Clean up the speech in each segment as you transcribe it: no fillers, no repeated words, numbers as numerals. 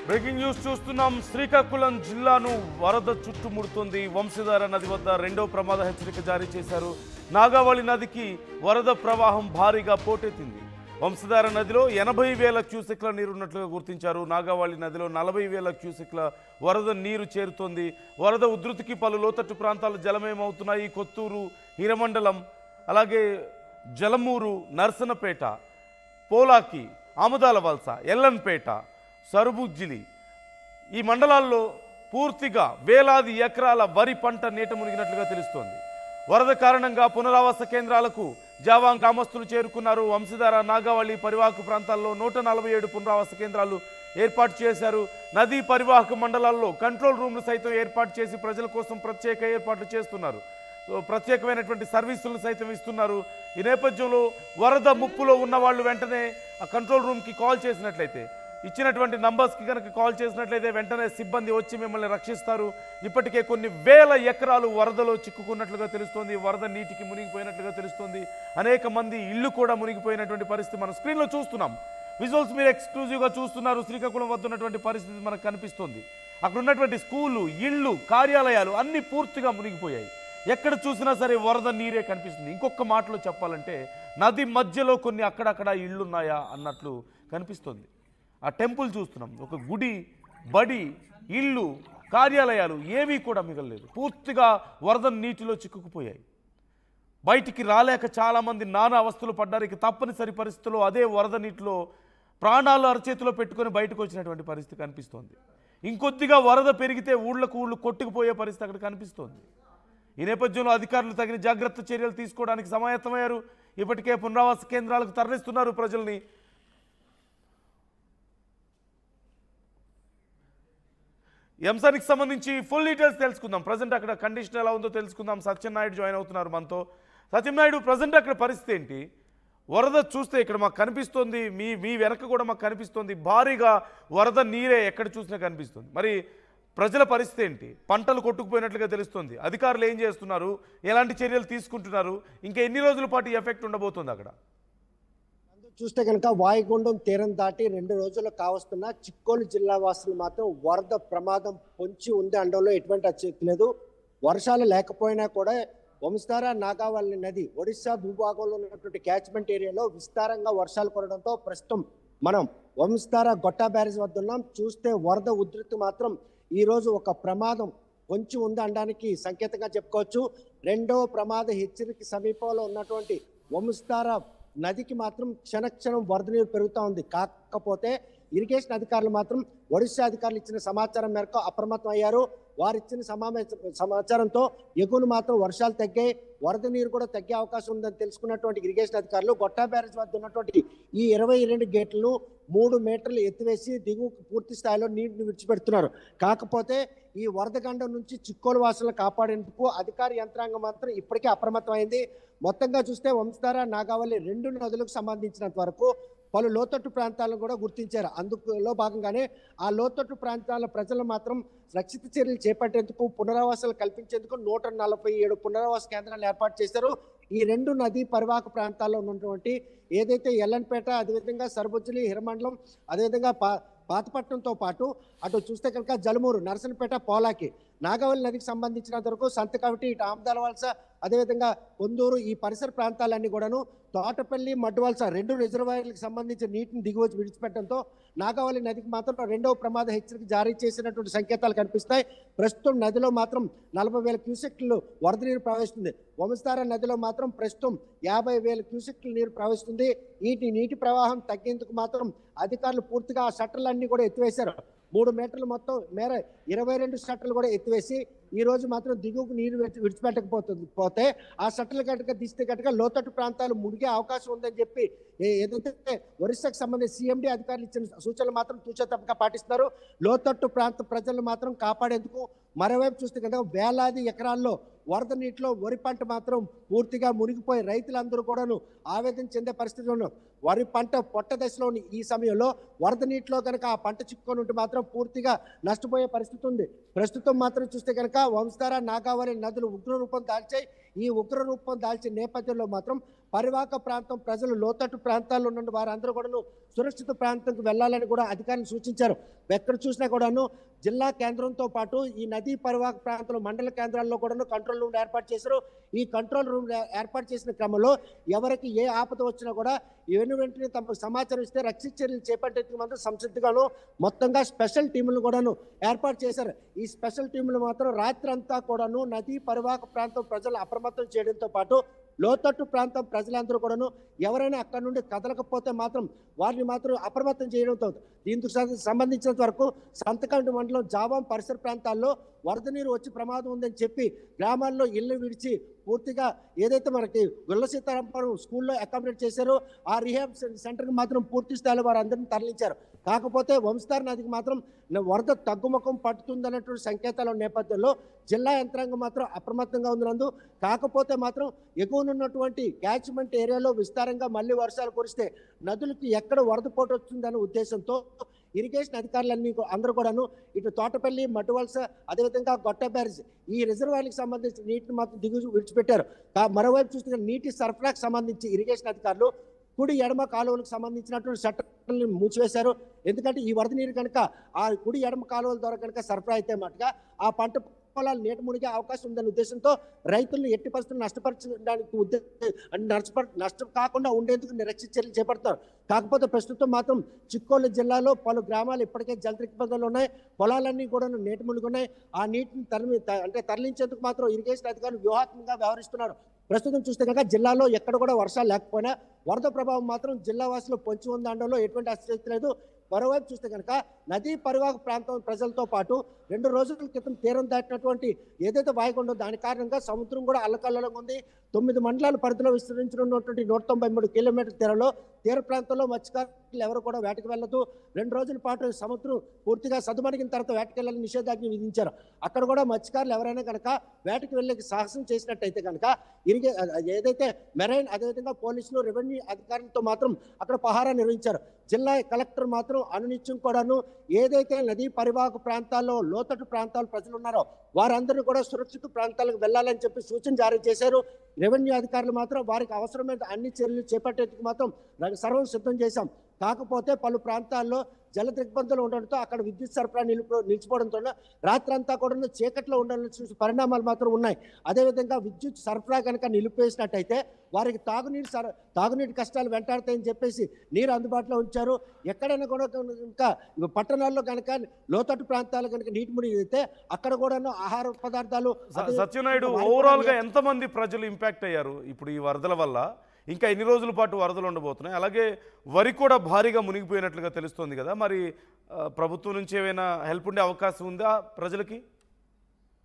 Breaking news చూస్తున్నాం. శ్రీకాకుళం జిల్లాను వరద చుట్టుముడుతుంది. వంశధార నది వద్ద రెండో ప్రమాద హెచ్చరిక జారీ చేశారు. నాగావళి నదికి వరద ప్రవాహం భారీగా పోటెత్తింది. వంశధార నదిలో 80,000 క్యూసెక్ల నీరున్నట్లుగా గుర్తించారు. నాగావళి నదిలో 40,000 క్యూసెక్ల వరద నీరు చేరుతోంది. వరద ఉధృతికి పలు లోతట్టు ప్రాంతాలు జలమయమవుతున్నాయి. కొత్తూరు, హిరమండలం, అలాగే జలమూరు, నర్సనపేట, పోలాకి, ఆముదాల వలస, ఎల్లన్పేట, సరుబుజ్జిలి ఈ మండలాల్లో పూర్తిగా వేలాది ఎకరాల వరి పంట నీట మునిగినట్లుగా తెలుస్తోంది. వరద కారణంగా పునరావాస కేంద్రాలకు జావాంగ్ గ్రామస్తులు చేరుకున్నారు. వంశధార, నాగావళి పరివాహక ప్రాంతాల్లో 147 పునరావాస కేంద్రాలు ఏర్పాటు చేశారు. నదీ పరివాహక మండలాల్లో కంట్రోల్ రూమ్లు సైతం ఏర్పాటు చేసి ప్రజల కోసం ప్రత్యేక ఏర్పాట్లు చేస్తున్నారు. ప్రత్యేకమైనటువంటి సర్వీసులను సైతం ఇస్తున్నారు. ఈ నేపథ్యంలో వరద ముప్పులో ఉన్న వాళ్ళు వెంటనే ఆ కంట్రోల్ రూమ్కి కాల్ చేసినట్లయితే, ఇచ్చినటువంటి నంబర్స్కి కనుక కాల్ చేసినట్లయితే వెంటనే సిబ్బంది వచ్చి మిమ్మల్ని రక్షిస్తారు. ఇప్పటికే కొన్ని వేల ఎకరాలు వరదలో చిక్కుకున్నట్లుగా తెలుస్తోంది. వరద నీటికి మునిగిపోయినట్లుగా తెలుస్తోంది. అనేక మంది ఇళ్ళు కూడా మునిగిపోయినటువంటి పరిస్థితి మనం స్క్రీన్లో చూస్తున్నాం. విజువల్స్ మీరు ఎక్స్క్లూజివ్గా చూస్తున్నారు. శ్రీకాకుళం వద్ద ఉన్నటువంటి పరిస్థితి మనకు కనిపిస్తోంది. అక్కడ ఉన్నటువంటి స్కూళ్ళు, ఇళ్ళు, కార్యాలయాలు అన్నీ పూర్తిగా మునిగిపోయాయి. ఎక్కడ చూసినా సరే వరద నీరే కనిపిస్తుంది. ఇంకొక మాటలో చెప్పాలంటే నది మధ్యలో కొన్ని అక్కడక్కడ ఇళ్ళున్నాయా అన్నట్లు కనిపిస్తుంది. ఆ టెంపుల్ చూస్తున్నాం. ఒక గుడి, బడి, ఇళ్ళు, కార్యాలయాలు ఏవీ కూడా మిగలలేదు. పూర్తిగా వరద నీటిలో చిక్కుకుపోయాయి. బయటికి రాలేక చాలామంది నానా అవస్థలు పడ్డారు. ఇక తప్పనిసరి పరిస్థితుల్లో అదే వరద నీటిలో ప్రాణాలు అరచేతిలో పెట్టుకొని బయటకు వచ్చినటువంటి పరిస్థితి కనిపిస్తోంది. ఇంకొద్దిగా వరద పెరిగితే ఊళ్ళకు ఊళ్ళు కొట్టుకుపోయే పరిస్థితి అక్కడ కనిపిస్తోంది. ఈ నేపథ్యంలో అధికారులు తగిన జాగ్రత్త చర్యలు తీసుకోవడానికి సమాయత్తమయ్యారు. ఇప్పటికే పునరావాస కేంద్రాలకు తరలిస్తున్నారు ప్రజల్ని. ఈ అంశానికి సంబంధించి ఫుల్ డీటెయిల్స్ తెలుసుకుందాం. ప్రజెంట్ అక్కడ కండిషన్ ఎలా ఉందో తెలుసుకుందాం. సత్యనాయుడు జాయిన్ అవుతున్నారు మనతో. సత్యనాయుడు, ప్రజెంట్ అక్కడ పరిస్థితి ఏంటి? వరద చూస్తే ఇక్కడ మాకు కనిపిస్తోంది, మీ వెనక కూడా మాకు కనిపిస్తోంది, భారీగా వరద నీరే ఎక్కడ చూసినా కనిపిస్తుంది. మరి ప్రజల పరిస్థితి ఏంటి? పంటలు కొట్టుకుపోయినట్లుగా తెలుస్తుంది. అధికారులు ఏం చేస్తున్నారు? ఎలాంటి చర్యలు తీసుకుంటున్నారు? ఇంకా ఎన్ని రోజుల పాటు ఈ ఎఫెక్ట్ ఉండబోతుంది అక్కడ? చూస్తే కనుక వాయుగుండం తీరం దాటి 2 రోజులు కావస్తున్న చిక్కోలు జిల్లా వాసులు మాత్రం వరద ప్రమాదం పొంచి ఉంది అనడంలో ఎటువంటి అత్యక్తి లేదు. వర్షాలు లేకపోయినా కూడా వంశధార, నాగావళి నది ఒడిశా భూభాగంలో ఉన్నటువంటి క్యాచ్మెంట్ ఏరియాలో విస్తారంగా వర్షాలు కురవడంతో ప్రస్తుతం మనం వంశధార గొట్టా బ్యారేజ్ వద్ద ఉన్నాం. చూస్తే వరద ఉధృతి మాత్రం ఈ రోజు ఒక ప్రమాదం పొంచి ఉంది అనడానికి సంకేతంగా చెప్పుకోవచ్చు. రెండవ ప్రమాద హెచ్చరిక సమీపంలో ఉన్నటువంటి వంశధార నదికి మాత్రం క్షణక్షణం వరద నీరు పెరుగుతూ ఉంది. కాకపోతే ఇరిగేషన్ అధికారులు మాత్రం ఒడిశా అధికారులు ఇచ్చిన సమాచారం మేరకు అప్రమత్తం అయ్యారు. వారు ఇచ్చిన సమాచారంతో ఎగువను మాత్రం వర్షాలు తగ్గాయి, వరద నీరు కూడా తగ్గే అవకాశం ఉందని తెలుసుకున్నటువంటి ఇరిగేషన్ అధికారులు గొట్టా బ్యారేజ్ వద్ద ఉన్నటువంటి ఈ 22 గేట్లను 3 మీటర్లు ఎత్తివేసి దిగువకు పూర్తి స్థాయిలో నీటిని విడిచిపెడుతున్నారు. కాకపోతే ఈ వరద గండం నుంచి చిక్కోలు వాసులను కాపాడేందుకు అధికార యంత్రాంగం మాత్రం ఇప్పటికే అప్రమత్తమైంది. మొత్తంగా చూస్తే వంశధార, నాగావళి 2 నదులకు సంబంధించినంత వరకు పలు లోతట్టు ప్రాంతాలను కూడా గుర్తించారు. అందులో భాగంగానే ఆ లోతట్టు ప్రాంతాల ప్రజలు మాత్రం రక్షిత చర్యలు చేపట్టేందుకు, పునరావాసాలు కల్పించేందుకు 147 పునరావాస కేంద్రాలు ఏర్పాటు చేశారు. ఈ 2 నదీ పరివాహక ప్రాంతాల్లో ఉన్నటువంటి ఏదైతే ఎల్లన్పేట, అదేవిధంగా సరుబుజ్జిలి, హిరమండలం, అదేవిధంగా పాతపట్నంతో పాటు అటు చూస్తే కనుక జలమూరు, నర్సనపేట, పోలాకి, నాగావళి నదికి సంబంధించినంత వరకు సంతకవిటి, ఇటు ఆముదాల వలస, అదేవిధంగా కొందూరు, ఈ పరిసర ప్రాంతాలన్నీ కూడాను తోటపల్లి, మడ్డువలస 2 రిజర్వాయర్లకు సంబంధించిన నీటిని దిగువచ్చి విడిచిపెట్టడంతో నాగావళి నదికి మాత్రం రెండవ ప్రమాద హెచ్చరిక జారీ చేసినటువంటి సంకేతాలు కనిపిస్తాయి. ప్రస్తుతం నదిలో మాత్రం 40,000 క్యూసెక్లు వరద నీరు ప్రవహిస్తుంది. వంశధార నదిలో మాత్రం ప్రస్తుతం 50,000 క్యూసెక్ల నీరు ప్రవహిస్తుంది. నీటి ప్రవాహం తగ్గేందుకు మాత్రం అధికారులు పూర్తిగా ఆ షట్టర్లన్నీ కూడా ఎత్తివేశారు. 3 మీటర్లు మొత్తం మేర 22 షట్టర్లు కూడా ఎత్తివేసి ఈ రోజు మాత్రం దిగువకు నీరు విడిచిపెట్టకపోతే ఆ షట్టర్లు గట్టిగా తీస్తే గట్టిగా లోతట్టు ప్రాంతాలు మునిగే అవకాశం ఉందని చెప్పి ఏదైతే ఒరిస్సాకు సంబంధించి CMD అధికారులు ఇచ్చిన సూచనలు మాత్రం తూచా తప్పక పాటిస్తున్నారు. లోతట్టు ప్రాంత ప్రజలను మాత్రం కాపాడేందుకు మరోవైపు చూస్తే కనుక వేలాది ఎకరాల్లో వరద నీటిలో వరి పంట మాత్రం పూర్తిగా మునిగిపోయి రైతులందరూ కూడాను ఆవేదన చెందే పరిస్థితిలో వరి పంట పొట్ట దశలోని ఈ సమయంలో వరద నీటిలో కనుక ఆ పంట చిక్కుకొని ఉంటే మాత్రం పూర్తిగా నష్టపోయే పరిస్థితి ఉంది. ప్రస్తుతం మాత్రం చూస్తే కనుక వంశధార, నాగావళి నదులు ఉగ్ర రూపం దాల్చాయి. ఈ ఉగ్ర రూపం దాల్చిన నేపథ్యంలో మాత్రం పరివాహక ప్రాంతం ప్రజలు లోతట్టు ప్రాంతాల్లో ఉన్న వారందరూ కూడాను సురక్షిత ప్రాంతంకి వెళ్ళాలని కూడా అధికారులు సూచించారు. ఎక్కడ చూసినా కూడాను జిల్లా కేంద్రంతో పాటు ఈ నదీ పరివాహక ప్రాంతంలో మండల కేంద్రాల్లో కూడాను కంట్రోల్ రూమ్ ఏర్పాటు చేశారు. ఈ కంట్రోల్ రూమ్ ఏర్పాటు చేసిన క్రమంలో ఎవరికి ఏ ఆపద వచ్చినా కూడా వెంటనే తమకు సమాచారం ఇస్తే రక్షిత చర్యలు చేపట్టేందుకు మాత్రం సంసిద్ధంగాను మొత్తంగా స్పెషల్ టీములు కూడాను ఏర్పాటు చేశారు. ఈ స్పెషల్ టీములు మాత్రం రాత్రి అంతా కూడాను నదీ పరివాహక ప్రాంతం ప్రజలు అప్రమత్తం చేయడంతో పాటు లోతట్టు ప్రాంతం ప్రజలందరూ కూడాను ఎవరైనా అక్కడ నుండి కదలకపోతే మాత్రం వారిని మాత్రం అప్రమత్తం చేయడంతో దీనికి సంబంధించినంత వరకు సంతకంటి మండలం జావం పరిసర ప్రాంతాల్లో వరద నీరు వచ్చి ప్రమాదం ఉందని చెప్పి గ్రామాల్లో ఇళ్లు విడిచి పూర్తిగా ఏదైతే మనకి గుల్ల సీతారామపురం స్కూల్లో అకామిడేట్ చేశారో ఆ రీహాబ్ సెంటర్కి మాత్రం పూర్తి స్థాయిలో వారందరినీ తరలించారు. కాకపోతే వంశధార నదికి మాత్రం వరద తగ్గుముఖం పట్టుతుందన్నటువంటి సంకేతాల నేపథ్యంలో జిల్లా యంత్రాంగం మాత్రం అప్రమత్తంగా ఉందినందు. కాకపోతే మాత్రం ఎగువనున్నటువంటి క్యాచ్మెంట్ ఏరియాలో విస్తారంగా మళ్ళీ వర్షాలు కురిస్తే నదులకి ఎక్కడ వరద పోటు వస్తుందనే ఉద్దేశంతో ఇరిగేషన్ అధికారులన్నీ అందరూ కూడాను ఇటు తోటపల్లి మటువలస అదేవిధంగా గొట్ట బ్యారేజ్ ఈ రిజర్వాయర్లకు సంబంధించి నీటిని మాత్రం విడిచిపెట్టారు. మరోవైపు చూస్తే నీటి సరఫరాకు సంబంధించి ఇరిగేషన్ అధికారులు కుడి ఎడమ కాలువలకు సంబంధించినటువంటి షట్టర్లను మూసివేశారు. ఎందుకంటే ఈ వరద నీరు కనుక ఆ కుడి ఎడమ కాలువల ద్వారా కనుక సరఫరా అయితే మటుగా ఆ పంట పొలాలు నీట మునిగే అవకాశం ఉందనే ఉద్దేశంతో రైతులను ఎట్టి పరిస్థితులు నష్టపరచడానికి నష్టం కాకుండా ఉండేందుకు రక్షిత చర్యలు చేపడతారు. కాకపోతే ప్రస్తుతం మాత్రం చిక్కోలు జిల్లాలో పలు గ్రామాలు ఇప్పటికే జలదిగ్బంధాలు ఉన్నాయి. పొలాలన్నీ కూడా నీట మునిగి ఉన్నాయి. ఆ నీటిని తరలించేందుకు మాత్రం ఇరిగేషన్ అధికారులు వ్యూహాత్మకంగా వ్యవహరిస్తున్నారు. ప్రస్తుతం చూస్తే కనుక జిల్లాలో ఎక్కడ కూడా వర్షాలు లేకపోయినా వరద ప్రభావం మాత్రం జిల్లా వాసులు పొంచి ఉందనడంలో ఎటువంటి ఆశ్చర్యం లేదు. మరోవైపు చూస్తే కనుక నదీ పరివాహక ప్రాంతం ప్రజలతో పాటు 2 రోజుల క్రితం తీరం దాటినటువంటి ఏదైతే వాయుగుండో దాని కారణంగా సముద్రం కూడా అల్లకల్లోలంగా ఉంది. 9 మండలాల పరిధిలో విస్తరించినటువంటి 193 కిలోమీటర్ల తీర ప్రాంతంలో మత్స్యకారులు ఎవరు కూడా వేటకు వెళ్ళదు. 2 రోజుల పాటు సముద్రం పూర్తిగా సదుమణిగిన తర్వాత వేటకు వెళ్ళాలని నిషేధాజ్ఞ విధించారు. అక్కడ కూడా మత్స్యకారులు ఎవరైనా కనుక వేటకు వెళ్ళే సాహసం చేసినట్టయితే కనుక ఏదైతే మెరైన్ అదేవిధంగా పోలీసులు రెవెన్యూ అధికారులతో మాత్రం అక్కడ పహారా నిర్వహించారు. జిల్లా కలెక్టర్ మాత్రం అనునిత్యం కూడాను ఏదైతే నదీ పరివాహక ప్రాంతాల్లో లోతట్టు ప్రాంతాల ప్రజలు ఉన్నారో వారందరూ కూడా సురక్షిత ప్రాంతాలకు వెళ్ళాలని చెప్పి సూచన జారీ చేశారు. రెవెన్యూ అధికారులు మాత్రం వారికి అవసరమైన అన్ని చర్యలు చేపట్టేందుకు మాత్రం సర్వం సిద్ధం చేశాం. కాకపోతే పలు ప్రాంతాల్లో జల దిగ్బంధాలు ఉండడంతో అక్కడ విద్యుత్ సరఫరా నిలిచిపోవడంతో రాత్రంతా కూడా చీకట్లో ఉండాల్సిన పరిణామాలు మాత్రం ఉన్నాయి. అదేవిధంగా విద్యుత్ సరఫరా కనుక నిలిపేసినట్టయితే వారికి తాగునీటి కష్టాలు వెంటాడతాయని చెప్పేసి నీరు అందుబాటులో ఉంచారు. ఎక్కడైనా కూడా ఇంకా పట్టణాల్లో కనుక లోతట్టు ప్రాంతాలు కనుక నీటి మునిగితే అక్కడ కూడా ఆహార పదార్థాలు. సత్యనాయుడు, ఓవరాల్ గా ఎంతమంది ప్రజలు ఇంపాక్ట్ అయ్యారు ఇప్పుడు ఈ వరదల వల్ల? ఇంకా ఎన్ని రోజుల పాటు వరదలు ఉండబోతున్నాయి? అలాగే వరి కూడా భారీగా మునిగిపోయినట్లుగా తెలుస్తోంది కదా, మరి ప్రభుత్వం నుంచి ఏమైనా హెల్ప్ ఉండే అవకాశం ఉందా ప్రజలకి?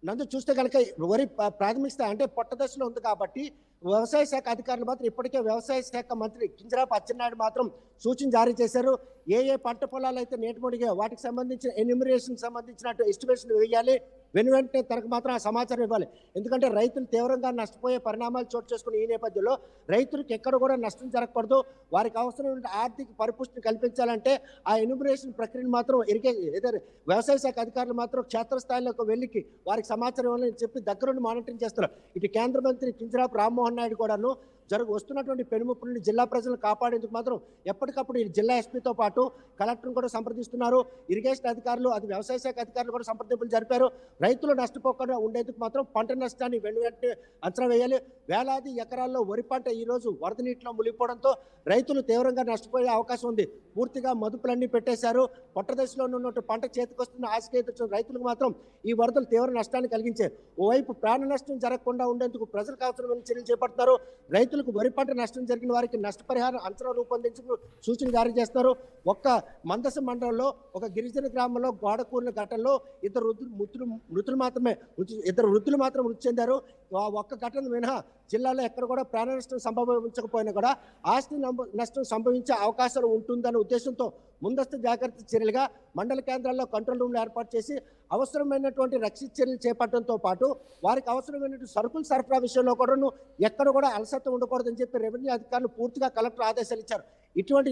నందు చూస్తే కనుక వరి ప్రాథమిక స్థాయి అంటే పొట్ట దశలో ఉంది కాబట్టి వ్యవసాయ శాఖ అధికారులు మాత్రం ఇప్పటికే వ్యవసాయ శాఖ మంత్రి కింజరాపు అచ్చెన్నాయుడు మాత్రం సూచన జారీ చేశారు. ఏ పంట పొలాలు అయితే నీట మునిగా వాటికి సంబంధించిన ఎన్యూమరేషన్ సంబంధించినట్టు ఎస్టిమేషన్ వేయాలి. వెంటనే తనకు మాత్రం ఆ సమాచారం ఇవ్వాలి. ఎందుకంటే రైతులు తీవ్రంగా నష్టపోయే పరిణామాలు చోటు చేసుకుని ఈ నేపథ్యంలో రైతులకు ఎక్కడ కూడా నష్టం జరగకూడదు. వారికి అవసరమైన ఆర్థిక పరిపుష్టిని కల్పించాలంటే ఆ ఎన్యూమరేషన్ ప్రక్రియను మాత్రం వ్యవసాయ శాఖ అధికారులు మాత్రం క్షేత్రస్థాయిలోకి వెళ్ళి వారికి సమాచారం ఇవ్వాలని చెప్పి దగ్గరుండి మానిటరింగ్ చేస్తున్నారు. ఇటు కేంద్ర మంత్రి కింజరాపు రామ్మోహన్ నాయుడు కూడాను వస్తున్నటువంటి పెనుముప్పు నుండి జిల్లా ప్రజలను కాపాడేందుకు మాత్రం ఎప్పటికప్పుడు ఈ జిల్లా ఎస్పీతో పాటు కలెక్టర్ను కూడా సంప్రదిస్తున్నారు. ఇరిగేషన్ అధికారులు వ్యవసాయ శాఖ అధికారులు కూడా సంప్రదింపులు జరిపారు. రైతులు నష్టపోకుండా ఉండేందుకు మాత్రం పంట నష్టాన్ని వెంటనే అంచనా వేయాలి. వేలాది ఎకరాల్లో వరి పంట ఈ రోజు వరద నీటిలో మునిగిపోవడంతో రైతులు తీవ్రంగా నష్టపోయే అవకాశం ఉంది. పూర్తిగా మదుపులన్నీ పెట్టేశారు. పొట్ట దశలో ఉన్నట్టు పంట చేతికొస్తున్న ఆశకేతున్న రైతులకు మాత్రం ఈ వరదలు తీవ్ర నష్టాన్ని కలిగించాయి. ఓవైపు ప్రాణ నష్టం జరగకుండా ఉండేందుకు ప్రజలకు అవసరమైన చర్యలు చేపడుతున్నారు. రైతులకు వరి పంట నష్టం జరిగిన వారికి నష్టపరిహారం అంచనా రూపొందించుకు సూచన జారీ చేస్తారు. ఒక్క మందస మండలంలో ఒక గిరిజన గ్రామంలో గోడ కూలిన ఘటనలో ఇద్దరు వృద్ధులు మాత్రం మృతి చెందారు. ఒక్క ఘటన మినహా జిల్లాలో ఎక్కడ కూడా ప్రాణ నష్టం సంభవించకపోయినా కూడా ఆస్తి నష్టం సంభవించే అవకాశాలు ఉంటుందనే ఉద్దేశంతో ముందస్తు జాగ్రత్త చర్యలుగా మండల కేంద్రాల్లో కంట్రోల్ రూమ్లు ఏర్పాటు చేసి అవసరమైనటువంటి రక్షిత చర్యలు చేపట్టడంతో పాటు వారికి అవసరమైనటువంటి సరుకుల సరఫరా విషయంలో కూడా ఎక్కడ కూడా అలసత్వం ఉండకూడదని చెప్పి రెవెన్యూ అధికారులు పూర్తిగా కలెక్టర్ ఆదేశాలు ఇచ్చారు. ఇటువంటి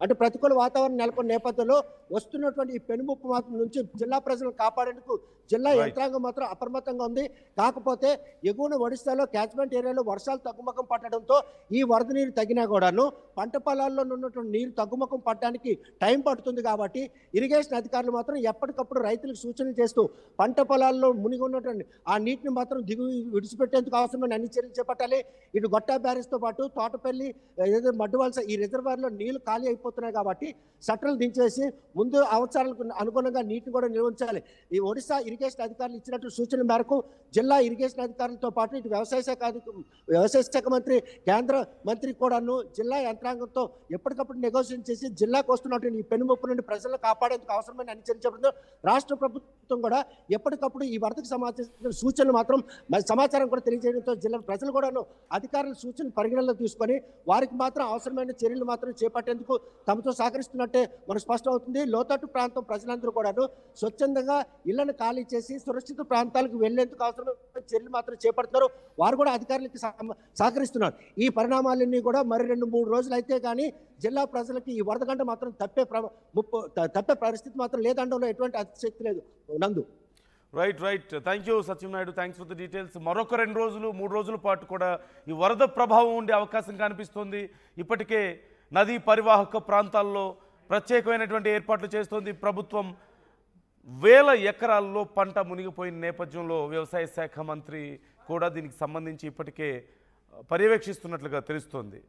అంటే ప్రతికూల వాతావరణం నెలకొన్న నేపథ్యంలో వస్తున్నటువంటి ఈ పెనుముప్పు మాత్రం నుంచి జిల్లా ప్రజలను కాపాడేందుకు జిల్లా యంత్రాంగం మాత్రం అప్రమత్తంగా ఉంది. కాకపోతే ఎగువన ఒడిశాలో క్యాచ్మెంట్ ఏరియాలో వర్షాలు తగ్గుముఖం పట్టడంతో ఈ వరద నీరు తగ్గినా కూడాను పంట పొలాల్లో ఉన్నటువంటి నీరు తగ్గుముఖం పట్టడానికి టైం పడుతుంది. కాబట్టి ఇరిగేషన్ అధికారులు మాత్రం ఎప్పటికప్పుడు రైతులకు సూచనలు చేస్తూ పంట పొలాల్లో మునిగి ఉన్నటువంటి ఆ నీటిని మాత్రం విడిచిపెట్టేందుకు అవసరమైన అన్ని చర్యలు చేపట్టాలి. ఇటు గొట్టా బ్యారేజ్తో పాటు తోటపల్లి మడ్డువలస ఈ రిజర్వాయర్లో నీళ్లు ఖాళీ అయిపోతున్నాయి కాబట్టి షట్టర్లు దించేసి ముందు అవసరాలకు అనుగుణంగా నీటిని కూడా నిర్వహించాలి. ఈ ఒడిశా ఇరిగేషన్ అధికారులు ఇచ్చినట్టు సూచన మేరకు జిల్లా ఇరిగేషన్ అధికారులతో పాటు ఇటు వ్యవసాయ శాఖ మంత్రి కేంద్ర మంత్రి కూడాను జిల్లా యంత్రాంగంతో ఎప్పటికప్పుడు నెగోషియేషన్ చేసి జిల్లాకు వస్తున్నటువంటి ఈ పెనుముప్పు నుండి ప్రజలను కాపాడేందుకు అవసరమైన అన్ని చర్యలు చేపడుతూ రాష్ట్ర ప్రభుత్వం కూడా ఎప్పటికప్పుడు ఈ వరదకు సంబంధించిన సూచనలు మాత్రం సమాచారం కూడా తెలియజేయడంతో జిల్లా ప్రజలు కూడాను అధికారుల సూచనలు పరిగణనలో తీసుకొని వారికి మాత్రం అవసరమైన చర్యలు మాత్రం చేపట్టేందుకు తమతో సహకరిస్తున్నట్టే మనకు స్పష్టం అవుతుంది. లోతట్టు ప్రాంతం ప్రజలందరూ కూడాను స్వచ్ఛందంగా ఇళ్లను ఖాళీ చేసి సురక్షిత ప్రాంతాలకు వెళ్లేందుకు అవసరమైన చర్యలు మాత్రం చేపడుతున్నారు. వారు కూడా అధికారులకు సహకరిస్తున్నారు. ఈ పరిణామాలన్నీ కూడా మరి 2-3 రోజులు అయితే కానీ జిల్లా ప్రజలకి ఈ వరద గంట మాత్రం తప్పే పరిస్థితి మాత్రం లేదండంలో ఎటువంటి అతిశక్తి లేదు. నందు right thank you Satyanaidu, thanks for the details. మరొక 2 రోజులు 3 రోజుల పాటు కూడా ఈ వరద ప్రభావం ఉండే అవకాశం కనిపిస్తుంది. ఇప్పటికే నదీ పరివాహక ప్రాంతాల్లో ప్రత్యేకమైనటువంటి ఏర్పాట్లు చేస్తోంది ప్రభుత్వం. వేల ఎకరాల్లో పంట మునిగిపోయిన నేపథ్యంలో వ్యవసాయ శాఖ మంత్రి కూడా దీనికి సంబంధించి ఇప్పటికే పర్యవేక్షిస్తున్నట్లుగా తెలుస్తోంది.